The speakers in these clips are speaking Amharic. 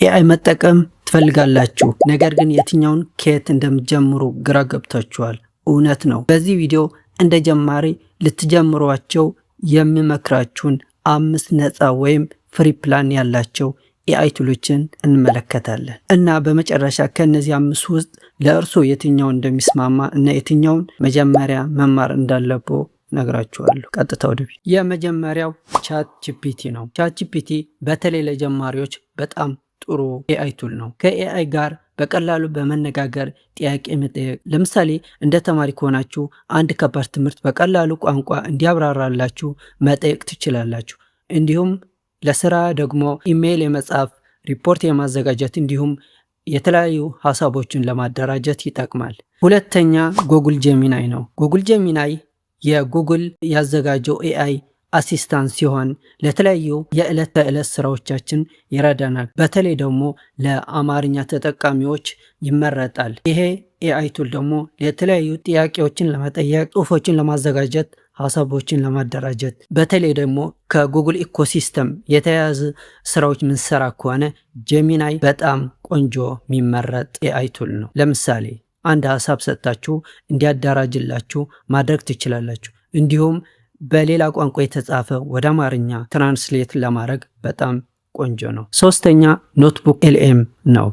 ኤአይ መጠቀም ትፈልጋላችሁ፣ ነገር ግን የትኛውን ከየት እንደምትጀምሩ ግራ ገብታችኋል። እውነት ነው። በዚህ ቪዲዮ እንደ ጀማሪ ልትጀምሯቸው የሚመክራችሁን 5 ነፃ ወይም ፍሪ ፕላን ያላቸው ኤአይ ቱሎችን እንመለከታለን እና በመጨረሻ ከነዚህ 5 ውስጥ ለእርሶ የትኛው እንደሚስማማ እና የትኛውን መጀመሪያ መማር እንዳለብዎ ነግራችኋለሁ። ቀጥታ ወደ ቪዲዮ። የመጀመሪያው ቻት ጂፒቲ ነው። ቻት ጂፒቲ በተለይ ለጀማሪዎች በጣም ጥሩ ኤአይ ቱል ነው። ከኤአይ ጋር በቀላሉ በመነጋገር ጥያቄ መጠየቅ፣ ለምሳሌ እንደ ተማሪ ከሆናችሁ አንድ ከባድ ትምህርት በቀላሉ ቋንቋ እንዲያብራራላችሁ መጠየቅ ትችላላችሁ። እንዲሁም ለስራ ደግሞ ኢሜይል የመጻፍ፣ ሪፖርት የማዘጋጀት እንዲሁም የተለያዩ ሀሳቦችን ለማደራጀት ይጠቅማል። ሁለተኛ ጉግል ጄሚናይ ነው። ጉግል ጄሚናይ የጉግል ያዘጋጀው ኤአይ አሲስታንት ሲሆን ለተለያዩ የዕለት ተዕለት ስራዎቻችን ይረዳናል። በተለይ ደግሞ ለአማርኛ ተጠቃሚዎች ይመረጣል። ይሄ ኤአይ ቱል ደግሞ የተለያዩ ጥያቄዎችን ለመጠየቅ፣ ጽሁፎችን ለማዘጋጀት፣ ሀሳቦችን ለማደራጀት በተለይ ደግሞ ከጉግል ኢኮሲስተም የተያያዘ ስራዎች ምንሰራ ከሆነ ጄሚናይ በጣም ቆንጆ የሚመረጥ ኤአይ ቱል ነው። ለምሳሌ አንድ ሀሳብ ሰጥታችሁ እንዲያደራጅላችሁ ማድረግ ትችላላችሁ። እንዲሁም በሌላ ቋንቋ የተጻፈ ወደ አማርኛ ትራንስሌት ለማድረግ በጣም ቆንጆ ነው። ሶስተኛ ኖትቡክ ኤልኤም ነው።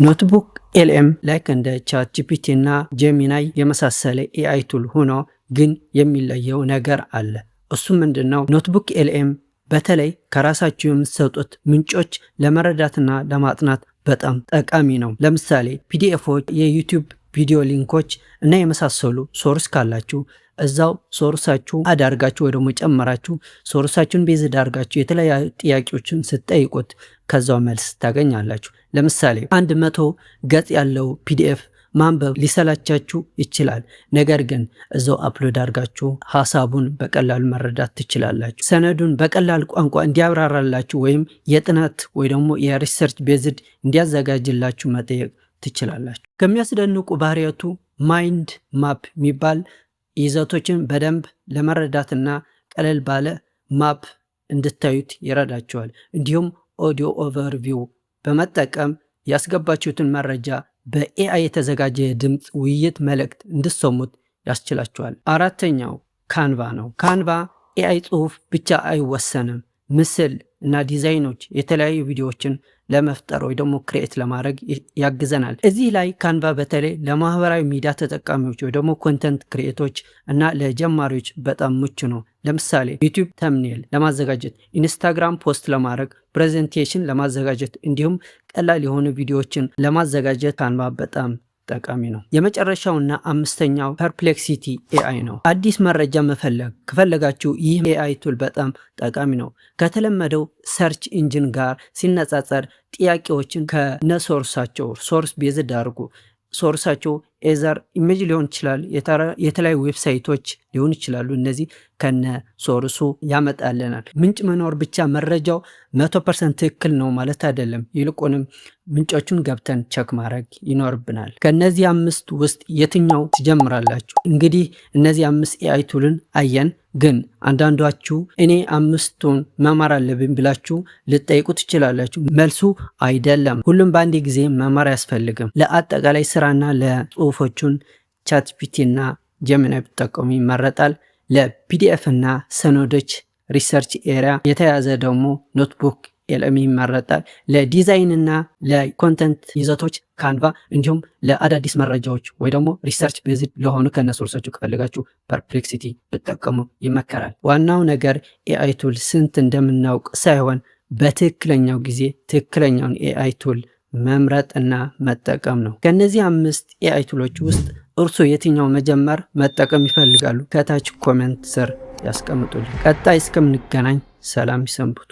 ኖትቡክ ኤልኤም ላይክ እንደ ቻት ጂፒቲ እና ጄሚናይ የመሳሰለ ኤአይ ቱል ሆኖ ግን የሚለየው ነገር አለ። እሱ ምንድነው? ኖትቡክ ኤልኤም በተለይ ከራሳችሁ የምትሰጡት ምንጮች ለመረዳትና ለማጥናት በጣም ጠቃሚ ነው። ለምሳሌ ፒዲኤፎች፣ የዩቲዩብ ቪዲዮ ሊንኮች እና የመሳሰሉ ሶርስ ካላችሁ እዛው ሶርሳችሁ አዳርጋችሁ ወይ ደግሞ ጨመራችሁ ሶርሳችሁን ቤዝ ዳርጋችሁ የተለያዩ ጥያቄዎችን ስትጠይቁት ከዛው መልስ ታገኛላችሁ። ለምሳሌ 100 ገጽ ያለው ፒዲኤፍ ማንበብ ሊሰላቻችሁ ይችላል። ነገር ግን እዛው አፕሎድ አድርጋችሁ ሀሳቡን በቀላሉ መረዳት ትችላላችሁ። ሰነዱን በቀላል ቋንቋ እንዲያብራራላችሁ ወይም የጥናት ወይ ደግሞ የሪሰርች ቤዝድ እንዲያዘጋጅላችሁ መጠየቅ ትችላላችሁ። ከሚያስደንቁ ባህሪያቱ ማይንድ ማፕ የሚባል ይዘቶችን በደንብ ለመረዳትና ቀለል ባለ ማፕ እንድታዩት ይረዳቸዋል። እንዲሁም ኦዲዮ ኦቨርቪው በመጠቀም ያስገባችሁትን መረጃ በኤአይ የተዘጋጀ የድምፅ ውይይት መልእክት እንድትሰሙት ያስችላችኋል። አራተኛው ካንቫ ነው። ካንቫ ኤአይ ጽሁፍ ብቻ አይወሰንም፣ ምስል እና ዲዛይኖች፣ የተለያዩ ቪዲዮዎችን ለመፍጠር ወይ ደግሞ ክሬኤት ለማድረግ ያግዘናል። እዚህ ላይ ካንቫ በተለይ ለማህበራዊ ሚዲያ ተጠቃሚዎች ወይ ደግሞ ኮንተንት ክሬኤቶች እና ለጀማሪዎች በጣም ምቹ ነው። ለምሳሌ ዩቲዩብ ተምኔል ለማዘጋጀት፣ ኢንስታግራም ፖስት ለማድረግ፣ ፕሬዘንቴሽን ለማዘጋጀት እንዲሁም ቀላል የሆኑ ቪዲዮዎችን ለማዘጋጀት ካንቫ በጣም ጠቃሚ ነው። የመጨረሻውና 5ኛው ፐርፕሌክሲቲ ኤአይ ነው። አዲስ መረጃ መፈለግ ከፈለጋችሁ ይህ ኤአይ ቱል በጣም ጠቃሚ ነው። ከተለመደው ሰርች ኢንጂን ጋር ሲነጻጸር ጥያቄዎችን ከነሶርሳቸው ሶርስ ቤዝድ አድርጉ። ሶርሳቸው ኤዘር ኢሜጅ ሊሆን ይችላል፣ የተለያዩ ዌብሳይቶች ሊሆን ይችላሉ። እነዚህ ከነ ሶርሱ ያመጣልናል። ምንጭ መኖር ብቻ መረጃው 100% ትክክል ነው ማለት አይደለም። ይልቁንም ምንጮቹን ገብተን ቸክ ማድረግ ይኖርብናል። ከነዚህ 5 ውስጥ የትኛው ትጀምራላችሁ? እንግዲህ እነዚህ 5 ኤአይ ቱልን አየን። ግን አንዳንዷችሁ እኔ 5ቱን መማር አለብኝ ብላችሁ ልጠይቁ ትችላላችሁ። መልሱ አይደለም፣ ሁሉም በአንድ ጊዜ መማር አያስፈልግም። ለአጠቃላይ ስራና ለጽሁፎቹን ቻት ጂፒቲ እና ጄሚናይ ብትጠቀሙ ይመረጣል። ለፒዲኤፍ እና ሰነዶች ሪሰርች ኤሪያ የተያዘ ደግሞ ኖትቡክ ኤልኤም ይመረጣል። ለዲዛይን እና ለኮንተንት ይዘቶች ካንቫ፣ እንዲሁም ለአዳዲስ መረጃዎች ወይ ደግሞ ሪሰርች ቤዝድ ለሆኑ ከነሶርሳችሁ ከፈለጋችሁ ፐርፕሌክሲቲ ብትጠቀሙ ይመከራል። ዋናው ነገር ኤአይ ቱል ስንት እንደምናውቅ ሳይሆን በትክክለኛው ጊዜ ትክክለኛውን ኤአይ ቱል መምረጥ እና መጠቀም ነው። ከነዚህ 5 ኤአይ ቱሎች ውስጥ እርሶ የትኛው መጀመር መጠቀም ይፈልጋሉ? ከታች ኮሜንት ስር ያስቀምጡልኝ። ቀጣይ እስከምንገናኝ ሰላም ይሰንብቱ።